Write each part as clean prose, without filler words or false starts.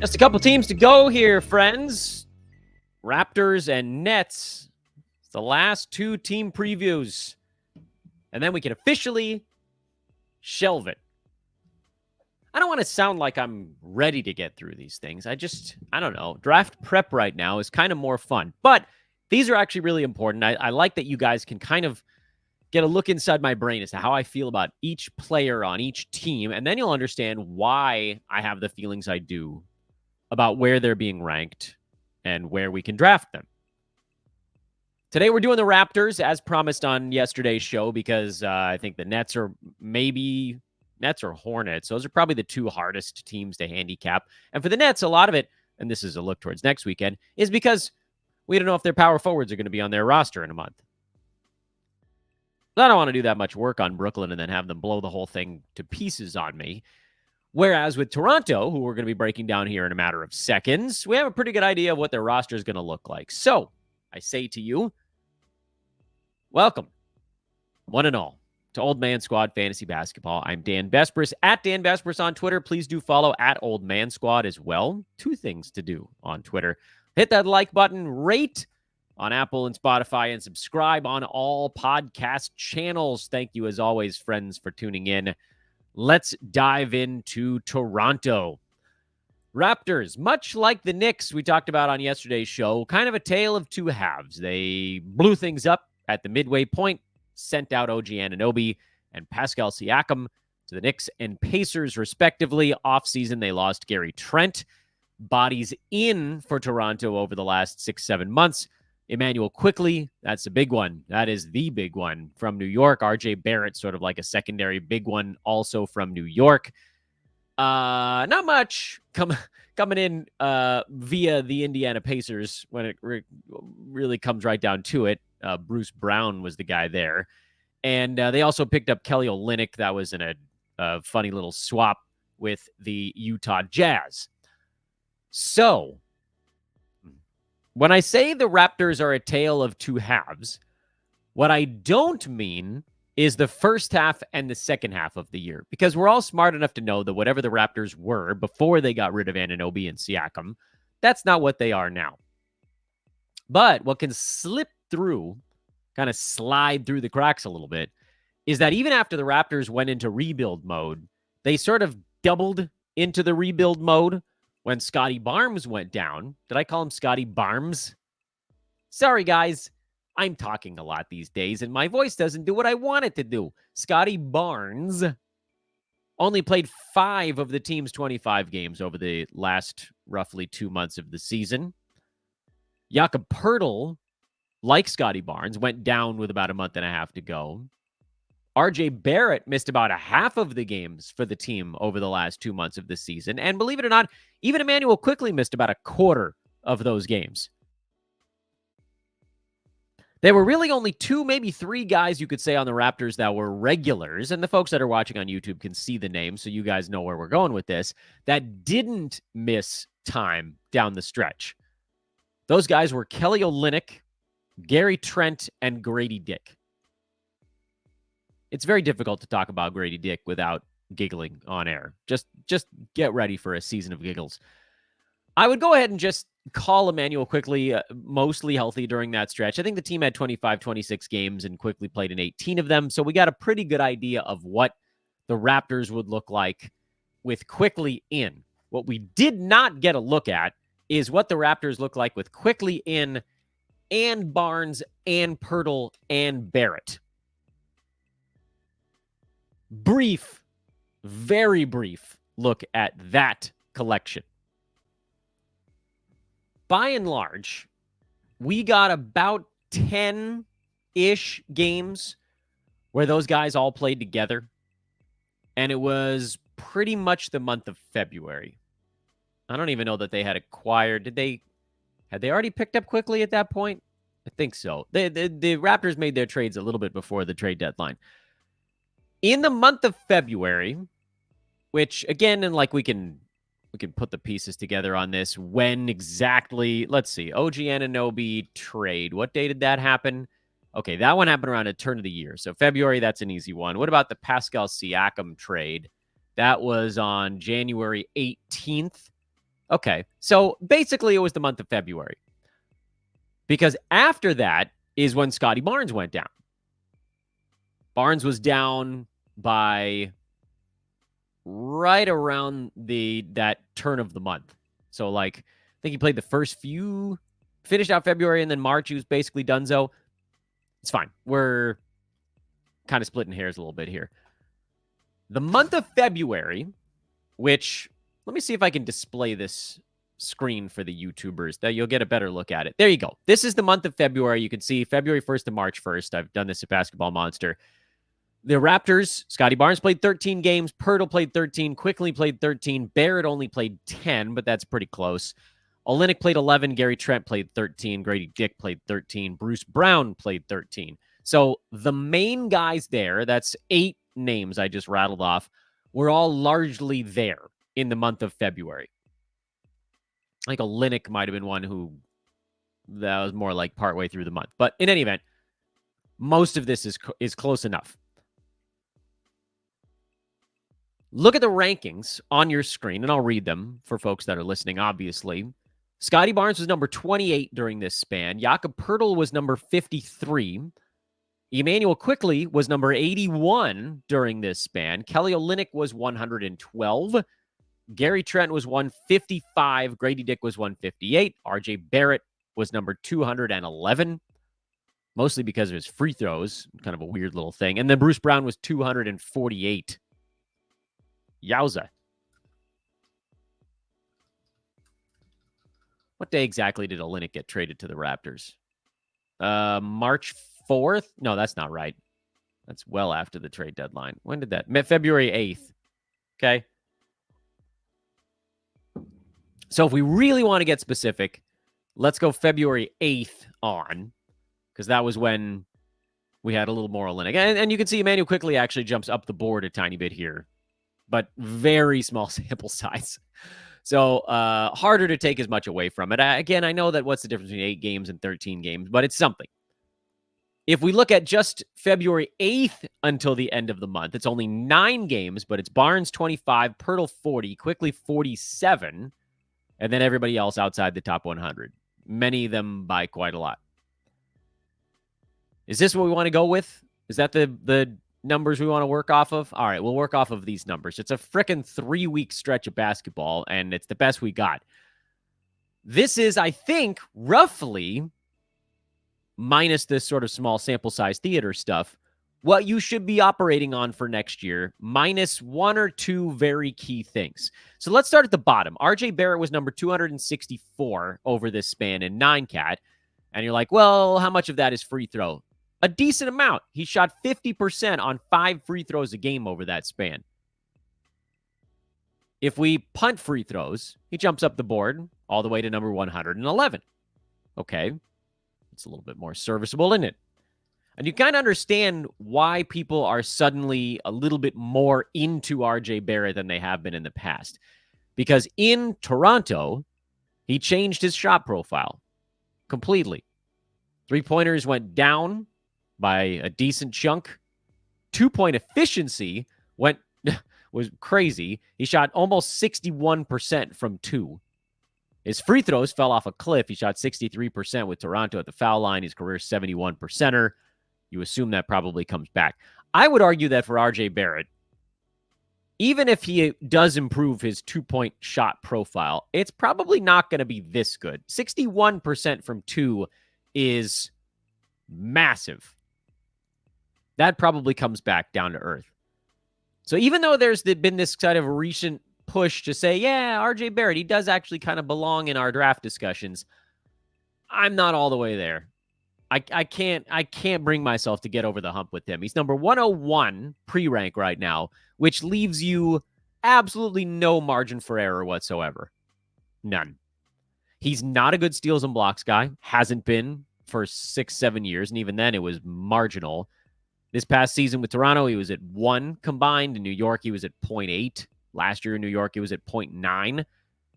Just a couple teams to go here, friends. Raptors and Nets. It's the last two team previews. And then we can officially shelve it. I don't want to sound like I'm ready to get through these things. I don't know. Draft prep right now is kind of more fun. But these are actually really important. I like that you guys can kind of get a look inside my brain as to how I feel about each player on each team. And then you'll understand why I have the feelings I do about where they're being ranked and where we can draft them. Today we're doing the Raptors as promised on yesterday's show because I think the Nets or Hornets. Those are probably the two hardest teams to handicap. And for the Nets, a lot of it, and this is a look towards next weekend, is because we don't know if their power forwards are going to be on their roster in a month. I don't want to do that much work on Brooklyn and then have them blow the whole thing to pieces on me. Whereas with Toronto, who we're going to be breaking down here in a matter of seconds, we have a pretty good idea of what their roster is going to look like. So I say to you, welcome, one and all, to Old Man Squad Fantasy Basketball. I'm Dan Besbris, at Dan Besbris on Twitter. Please do follow at Old Man Squad as well. Two things to do on Twitter. Hit that like button, rate on Apple and Spotify, and subscribe on all podcast channels. Thank you, as always, friends, for tuning in. Let's dive into Toronto. Raptors, much like the Knicks we talked about on yesterday's show, kind of a tale of two halves. They blew things up at the midway point, sent out OG Anunoby and Pascal Siakam to the Knicks and Pacers, respectively. Offseason, they lost Gary Trent. Bodies in for Toronto over the last 6-7 months. Immanuel Quickley, that's a big one. That is the big one from New York. RJ Barrett, sort of like a secondary big one, also from New York. Not much coming in via the Indiana Pacers when it really comes right down to it. Bruce Brown was the guy there. And they also picked up Kelly Olynyk. That was in a funny little swap with the Utah Jazz. So when I say the Raptors are a tale of two halves, what I don't mean is the first half and the second half of the year, because we're all smart enough to know that whatever the Raptors were before they got rid of Anunoby and Siakam, that's not what they are now. But what can slip through, kind of slide through the cracks a little bit, is that even after the Raptors went into rebuild mode, they sort of doubled into the rebuild mode when Scottie Barnes went down. Did I call him Scottie Barnes? Sorry, guys. I'm talking a lot these days, and my voice doesn't do what I want it to do. Scottie Barnes only played 5 of the team's 25 games over the last roughly 2 months of the season. Jakob Poeltl, like Scottie Barnes, went down with about a month and a half to go. RJ Barrett missed about a half of the games for the team over the last 2 months of the season. And believe it or not, even Immanuel Quickley missed about a quarter of those games. There were really only 2, maybe 3 guys you could say on the Raptors that were regulars, and the folks that are watching on YouTube can see the names, so you guys know where we're going with this, that didn't miss time down the stretch. Those guys were Kelly Olynyk, Gary Trent, and Grady Dick. It's very difficult to talk about Grady Dick without giggling on air. Just get ready for a season of giggles. I would go ahead and just call Immanuel Quickley mostly healthy during that stretch. I think the team had 25, 26 games and Quickley played in 18 of them. So we got a pretty good idea of what the Raptors would look like with Quickley in. What we did not get a look at is what the Raptors look like with Quickley in and Barnes and Poeltl and Barrett. Brief, very brief look at that collection. By and large, we got about 10-ish games where those guys all played together, and it was pretty much the month of February. I don't even know that they had acquired. Had they already picked up Quickley at that point? I think so. The Raptors made their trades a little bit before the trade deadline. In the month of February, which again, and like we can put the pieces together on this. When exactly? Let's see. OG Anunoby trade. What day did that happen? Okay, that one happened around a turn of the year. So February, that's an easy one. What about the Pascal Siakam trade? That was on January 18th. Okay. So basically, it was the month of February. Because after that is when Scottie Barnes went down. Barnes was down by right around that turn of the month. So, like, I think he played the first few, finished out February, and then March, he was basically donezo. It's fine. We're kind of splitting hairs a little bit here. The month of February, which, let me see if I can display this screen for the YouTubers, that you'll get a better look at it. There you go. This is the month of February. You can see February 1st to March 1st. I've done this at Basketball Monster. The Raptors, Scottie Barnes played 13 games. Poeltl played 13. Quickley played 13. Barrett only played 10, but that's pretty close. Olynyk played 11. Gary Trent played 13. Grady Dick played 13. Bruce Brown played 13. So the main guys there, that's 8 names I just rattled off, were all largely there in the month of February. I think Olynyk might have been one who that was more like partway through the month. But in any event, most of this is close enough. Look at the rankings on your screen, and I'll read them for folks that are listening, obviously. Scottie Barnes was number 28 during this span. Jakob Poeltl was number 53. Immanuel Quickley was number 81 during this span. Kelly Olynyk was 112. Gary Trent was 155. Grady Dick was 158. RJ Barrett was number 211, mostly because of his free throws, kind of a weird little thing. And then Bruce Brown was 248. Yowza. What day exactly did Olynyk get traded to the Raptors? March 4th? No, that's not right. That's well after the trade deadline. When did that? February 8th. Okay. So if we really want to get specific, let's go February 8th on, because that was when we had a little more Olynyk. And you can see Immanuel Quickley actually jumps up the board a tiny bit here, but very small sample size. So harder to take as much away from it. Again, I know that what's the difference between 8 games and 13 games, but it's something. If we look at just February 8th until the end of the month, it's only 9 games, but it's Barnes 25, Poeltl 40, Quickley 47, and then everybody else outside the top 100. Many of them by quite a lot. Is this what we want to go with? Is that the numbers we want to work off of? All right, we'll work off of these numbers. It's a frickin' 3-week stretch of basketball, and it's the best we got. This is, I think, roughly, minus this sort of small sample size theater stuff, what you should be operating on for next year, minus 1 or 2 very key things. So let's start at the bottom. RJ Barrett was number 264 over this span in 9-cat. And you're like, well, how much of that is free throw? A decent amount. He shot 50% on 5 free throws a game over that span. If we punt free throws, he jumps up the board all the way to number 111. Okay. It's a little bit more serviceable, isn't it? And you kind of understand why people are suddenly a little bit more into RJ Barrett than they have been in the past. Because in Toronto, he changed his shot profile completely. 3-pointers went down by a decent chunk. 2-point efficiency was crazy. He shot almost 61% from 2. His free throws fell off a cliff. He shot 63% with Toronto at the foul line. His career 71%er. You assume that probably comes back. I would argue that for RJ Barrett, even if he does improve his 2-point shot profile, it's probably not going to be this good. 61% from 2 is massive. That probably comes back down to earth. So even though there's been this kind of recent push to say, yeah, RJ Barrett, he does actually kind of belong in our draft discussions, I'm not all the way there. I can't bring myself to get over the hump with him. He's number 101 pre-rank right now, which leaves you absolutely no margin for error whatsoever. None. He's not a good steals and blocks guy. Hasn't been for 6-7 years, and even then it was marginal. This past season with Toronto, he was at 1 combined. In New York, he was at 0.8. Last year in New York, he was at 0.9.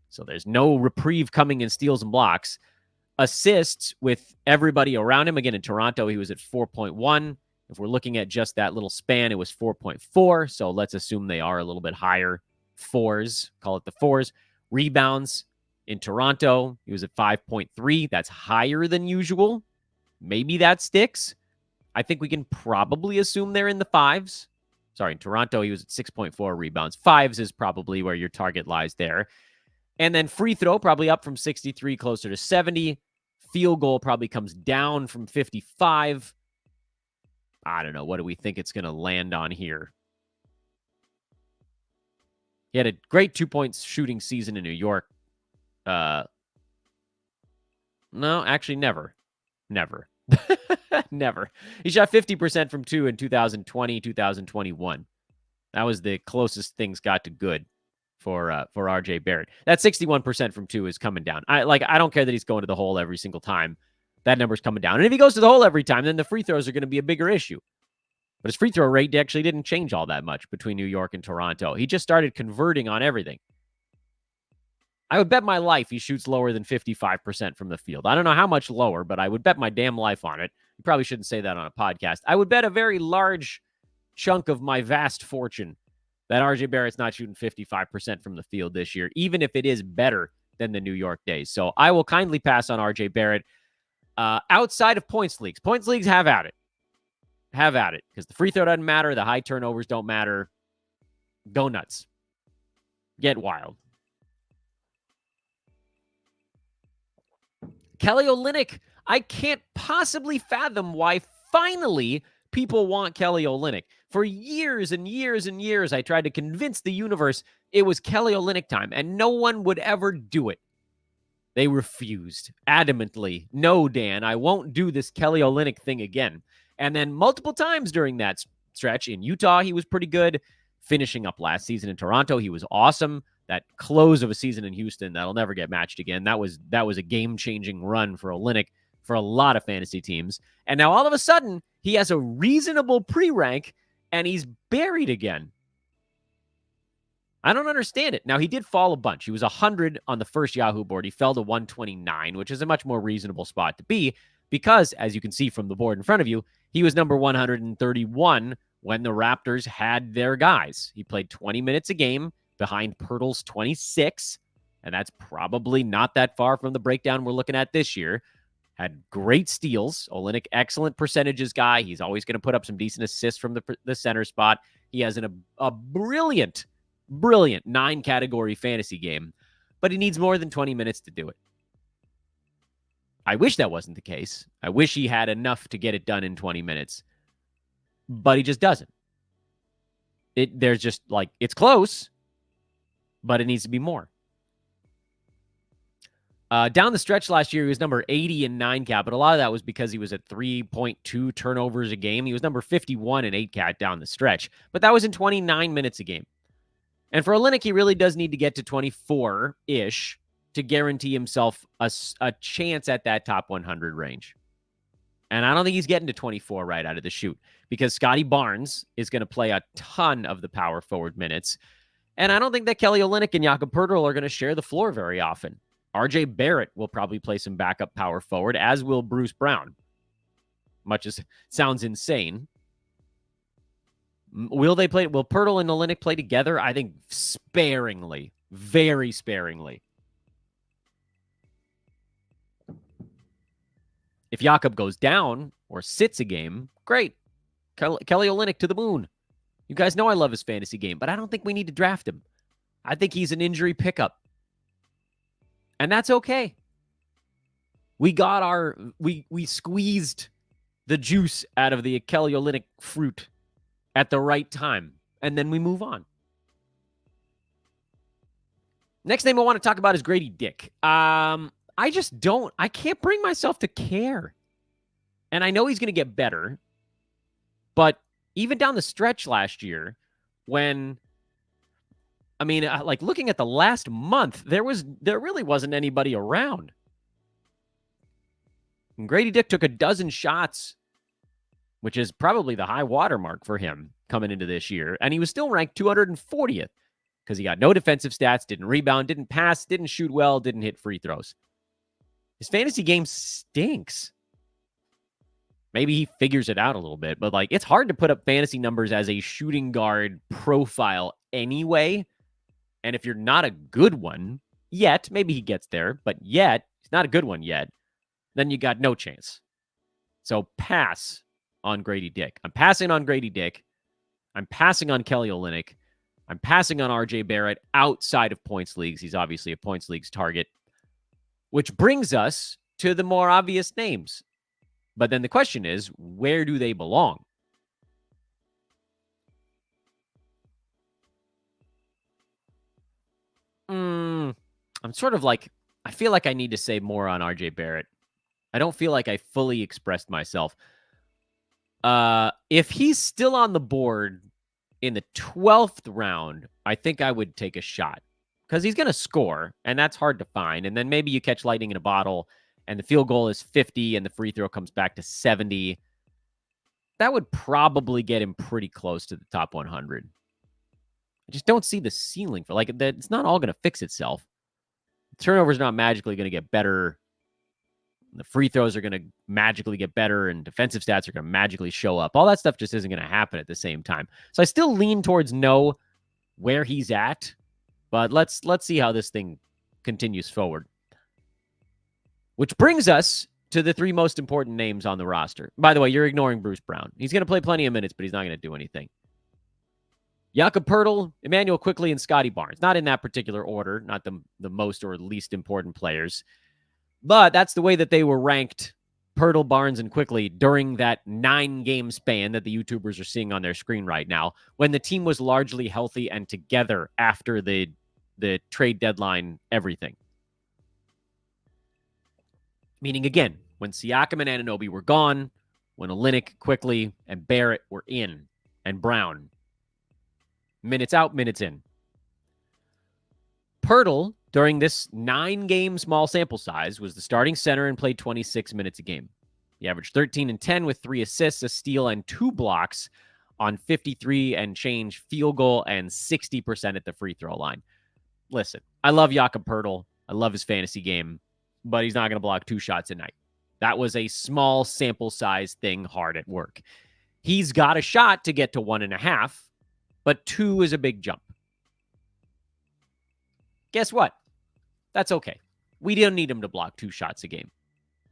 So there's no reprieve coming in steals and blocks. Assists with everybody around him. Again, in Toronto, he was at 4.1. If we're looking at just that little span, it was 4.4. So let's assume they are a little bit higher. 4s, call it the 4s. Rebounds, In Toronto, he was at 5.3. That's higher than usual. Maybe that sticks. I think we can probably assume they're in the fives. Sorry, in Toronto, he was at 6.4 rebounds. Fives is probably where your target lies there. And then free throw, probably up from 63, closer to 70. Field goal probably comes down from 55. I don't know. What do we think it's going to land on here? He had a great 2-point shooting season in New York. No, actually, never. Never. Never. He shot 50% from 2 in 2020, 2021. That was the closest things got to good for RJ Barrett. That 61% from 2 is coming down. I don't care that he's going to the hole every single time. That number's coming down. And if he goes to the hole every time, then the free throws are going to be a bigger issue. But his free throw rate actually didn't change all that much between New York and Toronto. He just started converting on everything. I would bet my life he shoots lower than 55% from the field. I don't know how much lower, but I would bet my damn life on it. You probably shouldn't say that on a podcast. I would bet a very large chunk of my vast fortune that RJ Barrett's not shooting 55% from the field this year, even if it is better than the New York days. So I will kindly pass on RJ Barrett. Outside of points leagues, have at it. Have at it, because the free throw doesn't matter. The high turnovers don't matter. Go nuts. Get wild. Kelly Olynyk. I can't possibly fathom why finally people want Kelly Olynyk. For years and years and years, I tried to convince the universe it was Kelly Olynyk time, and no one would ever do it. They refused adamantly. No, Dan, I won't do this Kelly Olynyk thing again. And then multiple times during that stretch in Utah, he was pretty good. Finishing up last season in Toronto, he was awesome. That close of a season in Houston, that'll never get matched again. That was a game-changing run for Olynyk for a lot of fantasy teams. And now all of a sudden, he has a reasonable pre-rank, and he's buried again. I don't understand it. Now, he did fall a bunch. He was 100 on the first Yahoo board. He fell to 129, which is a much more reasonable spot to be because, as you can see from the board in front of you, he was number 131 when the Raptors had their guys. He played 20 minutes a game behind Poeltl's 26, and that's probably not that far from the breakdown we're looking at this year. Had great steals. Olynyk, excellent percentages guy. He's always going to put up some decent assists from the center spot. He has a brilliant 9-category fantasy game, but he needs more than 20 minutes to do it. I wish that wasn't the case. I wish he had enough to get it done in 20 minutes, but he just doesn't. There's just it's close, but it needs to be more. Down the stretch last year, he was number 80 in 9-cat, but a lot of that was because he was at 3.2 turnovers a game. He was number 51 in 8-cat down the stretch, but that was in 29 minutes a game. And for Olynyk, he really does need to get to 24-ish to guarantee himself a chance at that top 100 range. And I don't think he's getting to 24 right out of the chute because Scottie Barnes is going to play a ton of the power forward minutes. And I don't think that Kelly Olynyk and Jakob Poeltl are going to share the floor very often. RJ Barrett will probably play some backup power forward, as will Bruce Brown. Much as it sounds insane. Will Poeltl and Olynyk play together? I think sparingly. Very sparingly. If Jakob goes down or sits a game, great. Kelly Olynyk to the moon. You guys know I love his fantasy game, but I don't think we need to draft him. I think he's an injury pickup. And that's okay. We squeezed the juice out of the Kelly Olynyk fruit at the right time, and then we move on. Next name I want to talk about is Grady Dick. I can't bring myself to care. And I know he's going to get better, but even down the stretch last year, looking at the last month, there really wasn't anybody around. And Grady Dick took a dozen shots, which is probably the high watermark for him coming into this year. And he was still ranked 240th because he got no defensive stats, didn't rebound, didn't pass, didn't shoot well, didn't hit free throws. His fantasy game stinks. Maybe he figures it out a little bit, but it's hard to put up fantasy numbers as a shooting guard profile anyway. And if you're not a good one, yet. Maybe he gets there, but yet, he's not a good one yet. Then you got no chance. So pass on Grady Dick. I'm passing on Grady Dick. I'm passing on Kelly Olynyk. I'm passing on RJ Barrett outside of points leagues. He's obviously a points leagues target, which brings us to the more obvious names. But then the question is, where do they belong? I'm sort of like, I feel like I need to say more on RJ Barrett. I don't feel like I fully expressed myself. If he's still on the board in the 12th round, I think I would take a shot because he's going to score, and that's hard to find. And then maybe you catch lightning in a bottle, and the field goal is 50, and the free throw comes back to 70. That would probably get him pretty close to the top 100. I just don't see the ceiling for like that. It's not all going to fix itself. The turnovers not magically going to get better. The free throws are going to magically get better, and defensive stats are going to magically show up. All that stuff just isn't going to happen at the same time. So I still lean towards no where he's at, but let's see how this thing continues forward. Which brings us to the three most important names on the roster. By the way, you're ignoring Bruce Brown. He's going to play plenty of minutes, but he's not going to do anything. Jakob Poeltl, Immanuel Quickley, and Scottie Barnes. Not in that particular order, not the most or least important players. But that's the way that they were ranked, Poeltl, Barnes, and Quickley, during that 9-game span that the YouTubers are seeing on their screen right now, when the team was largely healthy and together after the trade deadline, everything. Meaning, again, when Siakam and Anunoby were gone, when Olynyk, Quickley, and Barrett were in, and Brown. Minutes out, minutes in. Poeltl, during this 9-game small sample size, was the starting center and played 26 minutes a game. He averaged 13 and 10 with 3 assists, a steal, and 2 blocks on 53 and change field goal and 60% at the free throw line. Listen, I love Jakob Poeltl. I love his fantasy game, but he's not going to block 2 shots a night. That was a small sample size thing hard at work. He's got a shot to get to 1.5, but 2 is a big jump. Guess what? That's okay. We don't need him to block 2 shots a game.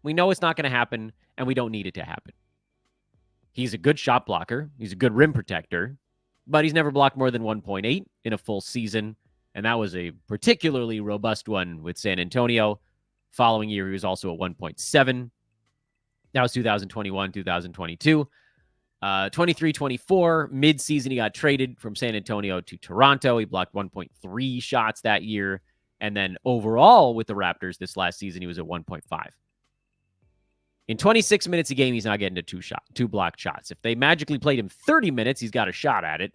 We know it's not going to happen, and we don't need it to happen. He's a good shot blocker. He's a good rim protector, but he's never blocked more than 1.8 in a full season, and that was a particularly robust one with San Antonio. Following year, he was also at 1.7. That was 2021, 2022. 23-24, mid-season, he got traded from San Antonio to Toronto. He blocked 1.3 shots that year. And then overall with the Raptors this last season, he was at 1.5. In 26 minutes a game, he's not getting to 2 blocked shots. If they magically played him 30 minutes, he's got a shot at it.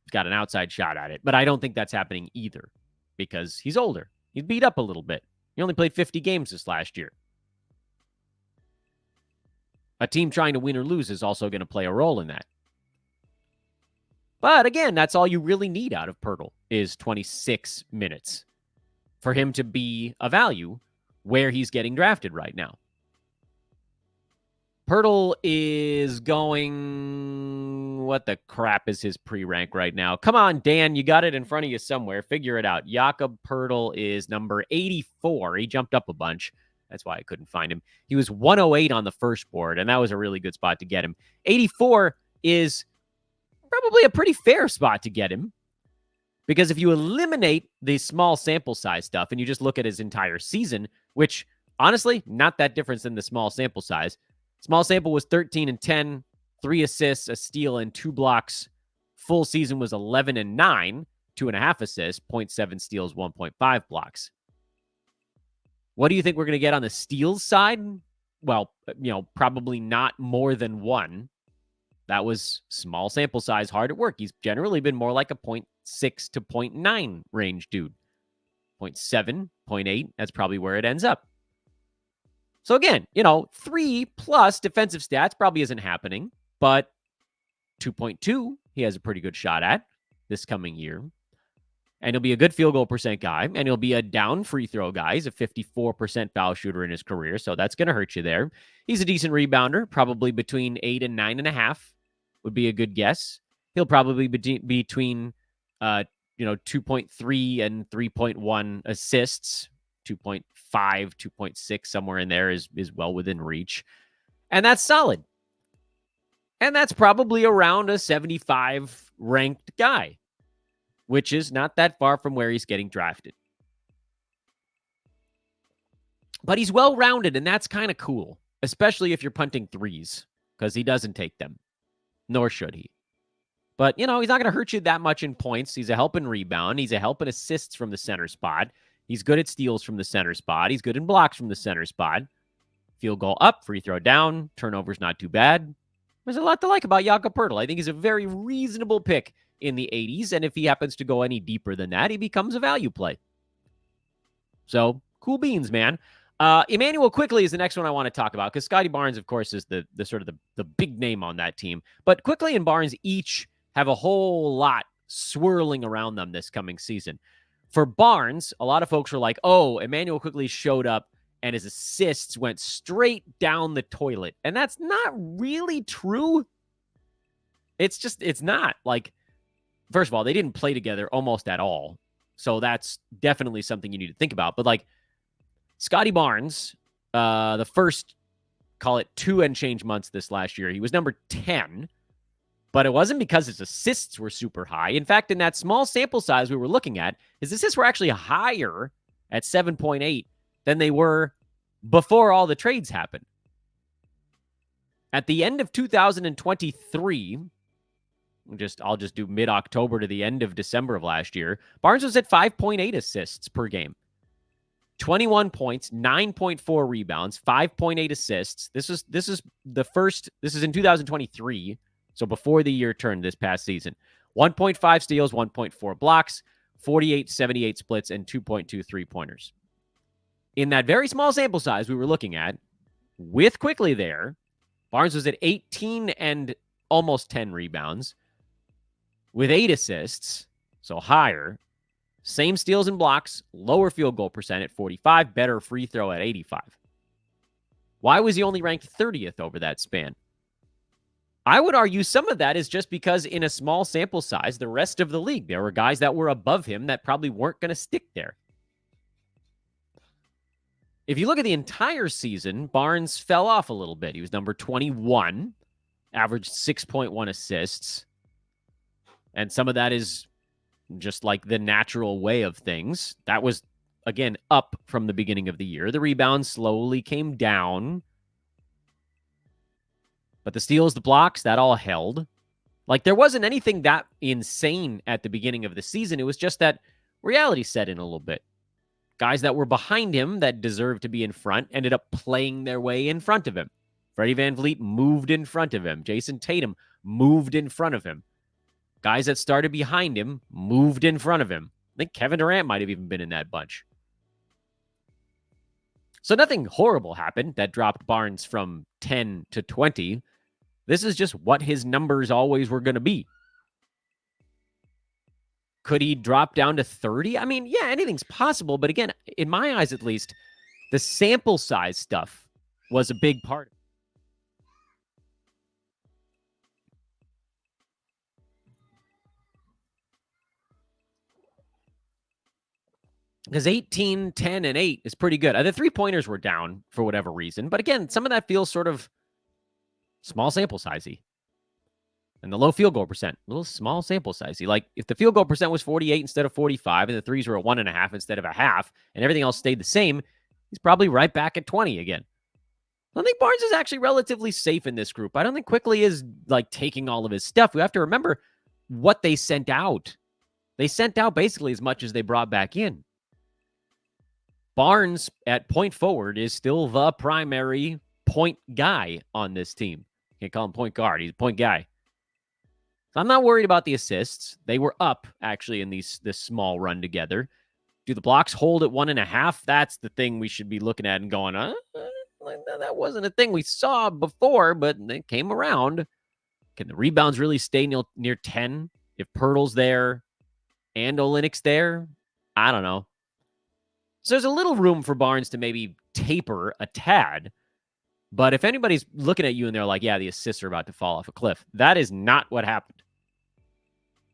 He's got an outside shot at it. But I don't think that's happening either because he's older. He's beat up a little bit. He only played 50 games this last year. A team trying to win or lose is also going to play a role in that. But again, that's all you really need out of Poeltl is 26 minutes for him to be a value where he's getting drafted right now. Poeltl is going... What the crap is his pre-rank right now? Come on, Dan, you got it in front of you somewhere. Figure it out. Jakob Poeltl is number 84. He jumped up a bunch. That's why I couldn't find him. He was 108 on the first board, and that was a really good spot to get him. 84 is probably a pretty fair spot to get him because if you eliminate the small sample size stuff and you just look at his entire season, which honestly, not that different than the small sample size. Small sample was 13 and 10, 3 assists, a steal, and 2 blocks. Full season was 11 and 9, 2.5 assists, 0.7 steals, 1.5 blocks. What do you think we're going to get on the steals side? Well, probably not more than 1. That was small sample size, hard at work. He's generally been more like a 0.6 to 0.9 range dude. 0.7, 0.8, that's probably where it ends up. So again, 3 plus defensive stats probably isn't happening, but 2.2 he has a pretty good shot at this coming year. And he'll be a good field goal percent guy, and he'll be a down free throw guy. He's a 54% foul shooter in his career, so that's going to hurt you there. He's a decent rebounder, probably between 8 and 9.5 would be a good guess. He'll probably be between 2.3 and 3.1 assists, 2.5, 2.6, somewhere in there is well within reach. And that's solid. And that's probably around a 75 ranked guy, which is not that far from where he's getting drafted. But he's well-rounded, and that's kind of cool, especially if you're punting threes, because he doesn't take them, nor should he. But, he's not going to hurt you that much in points. He's a help and rebound. He's a help and assists from the center spot. He's good at steals from the center spot. He's good in blocks from the center spot. Field goal up, free throw down, turnovers not too bad. There's a lot to like about Jakob Poeltl. I think he's a very reasonable pick in the 80s, and if he happens to go any deeper than that, he becomes a value play. So, cool beans, man. Immanuel Quickley is the next one I want to talk about, because Scottie Barnes, of course, is the sort of the big name on that team. But Quickley and Barnes each have a whole lot swirling around them this coming season. For Barnes, a lot of folks were like, oh, Immanuel Quickley showed up and his assists went straight down the toilet. And that's not really true. It's not. Like, first of all, they didn't play together almost at all. So that's definitely something you need to think about. But like Scottie Barnes, the first, call it 2 and change months this last year, he was number 10. But it wasn't because his assists were super high. In fact, in that small sample size we were looking at, his assists were actually higher at 7.8 than they were before all the trades happened. At the end of 2023, I'll just do mid-October to the end of December of last year, Barnes was at 5.8 assists per game. 21 points, 9.4 rebounds, 5.8 assists. This is in 2023. So before the year turned this past season. 1.5 steals, 1.4 blocks, 48-78 splits, and 2.2 three-pointers. In that very small sample size we were looking at, with Quickley there, Barnes was at 18 and almost 10 rebounds, with 8 assists, so higher. Same steals and blocks, lower field goal percent at 45, better free throw at 85. Why was he only ranked 30th over that span? I would argue some of that is just because in a small sample size, the rest of the league, there were guys that were above him that probably weren't going to stick there. If you look at the entire season, Barnes fell off a little bit. He was number 21, averaged 6.1 assists. And some of that is just like the natural way of things. That was, again, up from the beginning of the year. The rebounds slowly came down. But the steals, the blocks, that all held. Like, there wasn't anything that insane at the beginning of the season. It was just that reality set in a little bit. Guys that were behind him that deserved to be in front ended up playing their way in front of him. Freddie VanVleet moved in front of him. Jason Tatum moved in front of him. Guys that started behind him moved in front of him. I think Kevin Durant might have even been in that bunch. So nothing horrible happened that dropped Barnes from 10 to 20. This is just what his numbers always were going to be. Could he drop down to 30? I mean, yeah, anything's possible. But again, in my eyes at least, the sample size stuff was a big part. Because 18, 10, and 8 is pretty good. The three-pointers were down for whatever reason. But again, some of that feels sort of small sample sizey. And the low field goal percent, a little small sample sizey. Like, if the field goal percent was 48 instead of 45, and the threes were at 1.5 instead of a half, and everything else stayed the same, he's probably right back at 20 again. I think Barnes is actually relatively safe in this group. I don't think Quickley is, like, taking all of his stuff. We have to remember what they sent out. They sent out basically as much as they brought back in. Barnes at point forward is still the primary point guy on this team. Can't call him point guard. He's a point guy. So I'm not worried about the assists. They were up, actually, in this small run together. Do the blocks hold at 1.5? That's the thing we should be looking at and going, that wasn't a thing we saw before, but they came around. Can the rebounds really stay near 10? If Poeltl's there and Olynyk's there? I don't know. So there's a little room for Barnes to maybe taper a tad. But if anybody's looking at you and they're like, yeah, the assists are about to fall off a cliff, that is not what happened.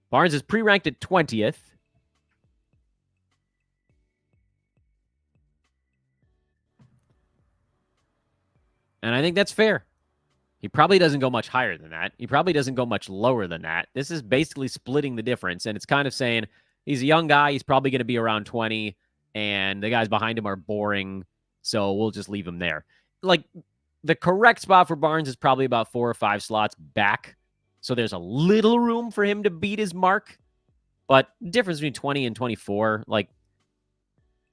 Barnes is pre-ranked at 20th. And I think that's fair. He probably doesn't go much higher than that. He probably doesn't go much lower than that. This is basically splitting the difference. And it's kind of saying he's a young guy. He's probably going to be around 20, and the guys behind him are boring. So we'll just leave him there. Like, the correct spot for Barnes is probably about 4 or 5 slots back. So there's a little room for him to beat his mark. But the difference between 20 and 24, like,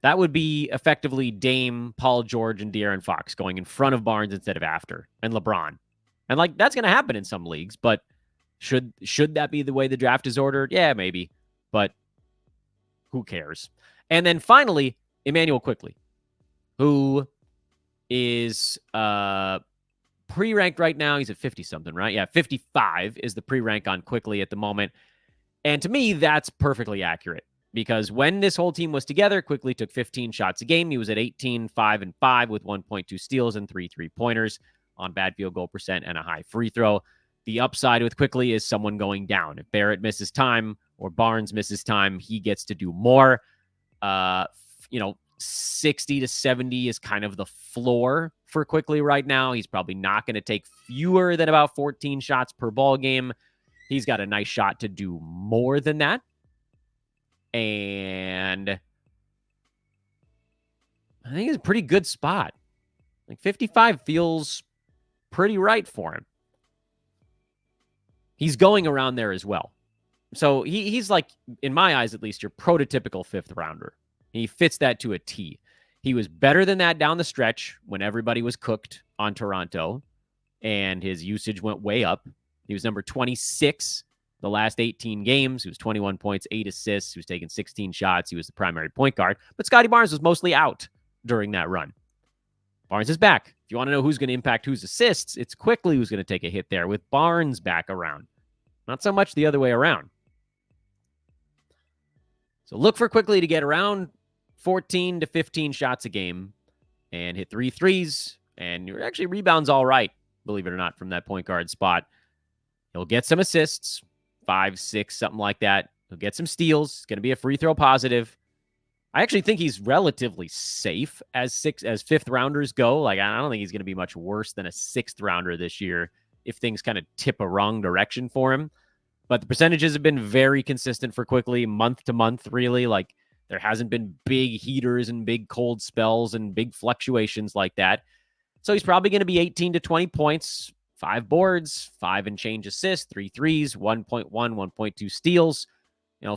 that would be effectively Dame, Paul George, and De'Aaron Fox going in front of Barnes instead of after, and LeBron. And, like, that's going to happen in some leagues, but should that be the way the draft is ordered? Yeah, maybe. But who cares? And then finally, Immanuel Quickley, who is pre-ranked right now. He's at 50-something, right? Yeah, 55 is the pre-rank on Quickley at the moment. And to me, that's perfectly accurate. Because when this whole team was together, Quickley took 15 shots a game. He was at 18, 5, and 5 with 1.2 steals and 3 3-pointers on bad field goal percent and a high free throw. The upside with Quickley is someone going down. If Barrett misses time or Barnes misses time, he gets to do more. 60 to 70 is kind of the floor for Quickley right now. He's probably not going to take fewer than about 14 shots per ball game. He's got a nice shot to do more than that. And I think it's a pretty good spot. Like 55 feels pretty right for him. He's going around there as well. So he's like, in my eyes at least, your prototypical 5th rounder. He fits that to a T. He was better than that down the stretch when everybody was cooked on Toronto and his usage went way up. He was number 26 the last 18 games. He was 21 points, 8 assists. He was taking 16 shots. He was the primary point guard. But Scottie Barnes was mostly out during that run. Barnes is back. If you want to know who's going to impact whose assists, it's Quickley who's going to take a hit there with Barnes back around. Not so much the other way around. So look for Quickley to get around 14 to 15 shots a game and hit 3 threes. And you're actually rebounds all right, believe it or not, from that point guard spot. He'll get some assists, 5, 6, something like that. He'll get some steals. It's going to be a free throw positive. I actually think he's relatively safe as 5th rounders go. Like, I don't think he's going to be much worse than a 6th rounder this year if things kind of tip a wrong direction for him. But the percentages have been very consistent for Quickley month to month, really. Like, there hasn't been big heaters and big cold spells and big fluctuations like that. So he's probably going to be 18 to 20 points, 5 boards, 5 and change assists, 3 threes, 1.1, 1.2 steals,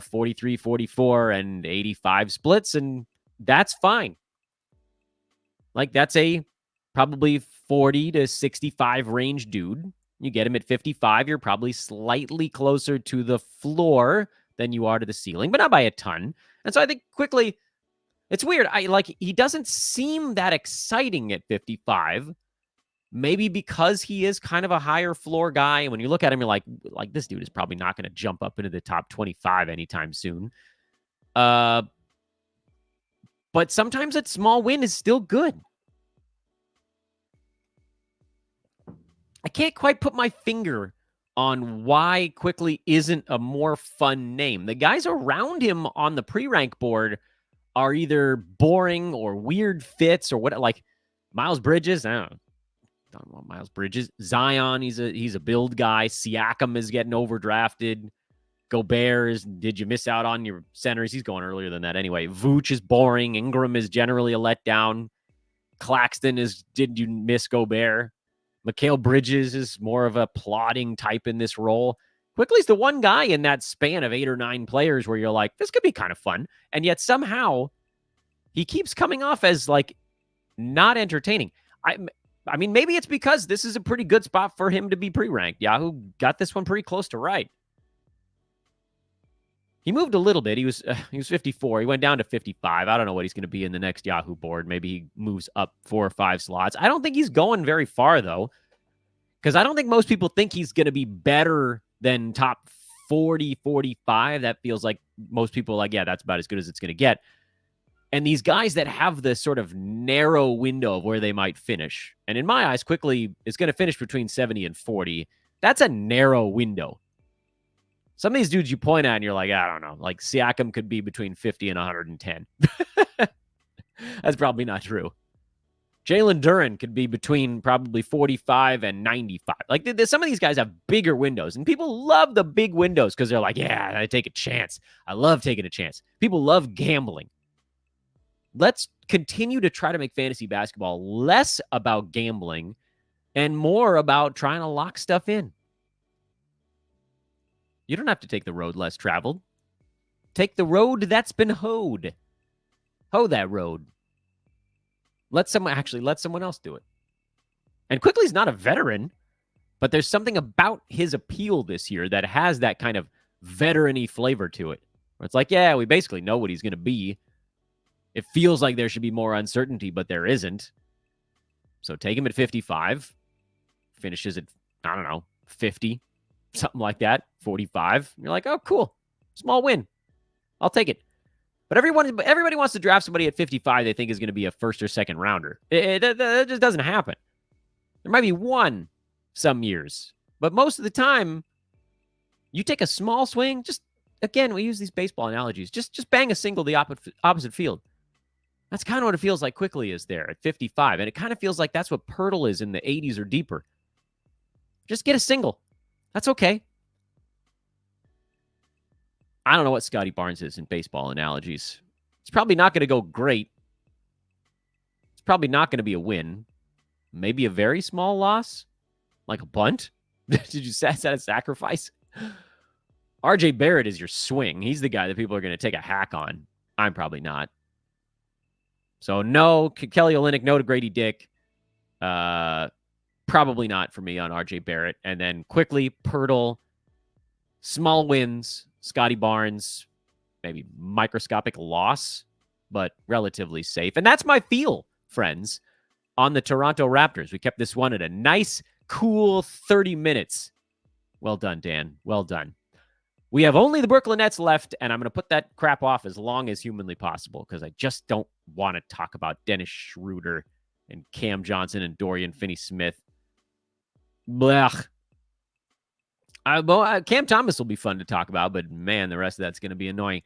43, 44, and 85 splits. And that's fine. Like, that's a probably 40 to 65 range dude. You get him at 55, you're probably slightly closer to the floor than you are to the ceiling, but not by a ton. And so I think Quickley, it's weird. He doesn't seem that exciting at 55. Maybe because he is kind of a higher floor guy. And when you look at him, you're like this dude is probably not going to jump up into the top 25 anytime soon. But sometimes a small win is still good. I can't quite put my finger on why Quickley isn't a more fun name. The guys around him on the pre-rank board are either boring or weird fits or what. Like Miles Bridges, I don't know Miles Bridges. Zion, he's a build guy. Siakam is getting overdrafted. Gobert is, did you miss out on your centers? He's going earlier than that anyway. Vooch is boring. Ingram is generally a letdown. Claxton is, did you miss Gobert? Mikal Bridges is more of a plodding type in this role. Quickley's the one guy in that span of 8 or 9 players where you're like, this could be kind of fun. And yet somehow he keeps coming off as like not entertaining. I mean, maybe it's because this is a pretty good spot for him to be pre-ranked. Yahoo got this one pretty close to right. He moved a little bit. He was 54. He went down to 55. I don't know what he's going to be in the next Yahoo board. Maybe he moves up 4 or 5 slots. I don't think he's going very far, though, because I don't think most people think he's going to be better than top 40, 45. That feels like most people are like, yeah, that's about as good as it's going to get. And these guys that have this sort of narrow window of where they might finish, and in my eyes, Quickley is going to finish between 70 and 40. That's a narrow window. Some of these dudes you point at and you're like, I don't know. Like Siakam could be between 50 and 110. That's probably not true. Jalen Duren could be between probably 45 and 95. Like, some of these guys have bigger windows, and people love the big windows because they're like, yeah, I take a chance. I love taking a chance. People love gambling. Let's continue to try to make fantasy basketball less about gambling and more about trying to lock stuff in. You don't have to take the road less traveled. Take the road that's been hoed. Hoe that road. Let someone else do it. And Quickley's not a veteran, but there's something about his appeal this year that has that kind of veteran-y flavor to it. Where it's like, yeah, we basically know what he's going to be. It feels like there should be more uncertainty, but there isn't. So take him at 55. Finishes at, I don't know, 50. Something like that. 45. You're like, oh, cool. Small win. I'll take it. But everybody wants to draft somebody at 55 they think is going to be a first or second rounder. It just doesn't happen. There might be one some years. But most of the time, you take a small swing. Just, again, we use these baseball analogies. Just bang a single the opposite field. That's kind of what it feels like Quickley is there at 55. And it kind of feels like that's what Poeltl is in the 80s or deeper. Just get a single. That's okay. I don't know what Scottie Barnes is in baseball analogies. It's probably not going to go great. It's probably not going to be a win. Maybe a very small loss, like a bunt. Did you say that a sacrifice? RJ Barrett is your swing. He's the guy that people are going to take a hack on. I'm probably not. So no, Kelly Olynyk, no to Grady Dick. Probably not for me on RJ Barrett. And then Quickley, Poeltl, small wins. Scottie Barnes, maybe microscopic loss, but relatively safe. And that's my feel, friends, on the Toronto Raptors. We kept this one at a nice, cool 30 minutes. Well done, Dan. Well done. We have only the Brooklyn Nets left, and I'm going to put that crap off as long as humanly possible because I just don't want to talk about Dennis Schroeder and Cam Johnson and Dorian Finney-Smith. Blech. Cam Thomas will be fun to talk about, but man, the rest of that's going to be annoying.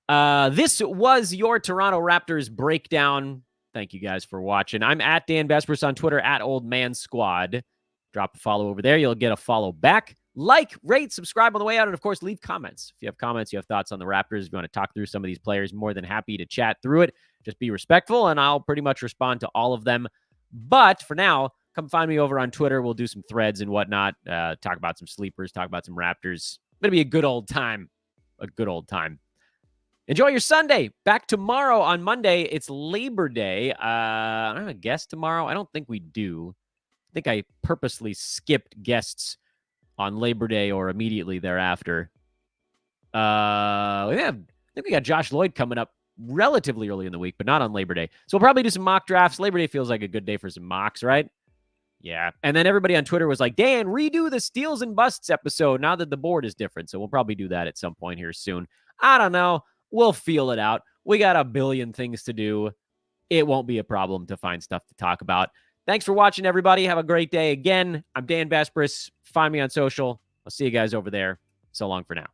This was your Toronto Raptors breakdown. Thank you guys for watching. I'm at Dan Vespers on Twitter, at Old Man Squad. Drop a follow over there. You'll get a follow back. Like, rate, subscribe on the way out, and of course, leave comments. If you have comments, you have thoughts on the Raptors, if you want to talk through some of these players, more than happy to chat through it. Just be respectful, and I'll pretty much respond to all of them. But for now, come find me over on Twitter. We'll do some threads and whatnot. Talk about some sleepers. Talk about some Raptors. It's going to be a good old time. A good old time. Enjoy your Sunday. Back tomorrow on Monday. It's Labor Day. I don't have a guest tomorrow. I don't think we do. I think I purposely skipped guests on Labor Day or immediately thereafter. I think we got Josh Lloyd coming up relatively early in the week, but not on Labor Day. So we'll probably do some mock drafts. Labor Day feels like a good day for some mocks, right? Yeah. And then everybody on Twitter was like, Dan, redo the steals and busts episode now that the board is different. So we'll probably do that at some point here soon. I don't know. We'll feel it out. We got a billion things to do. It won't be a problem to find stuff to talk about. Thanks for watching, everybody. Have a great day. Again, I'm Dan Vespers. Find me on social. I'll see you guys over there. So long for now.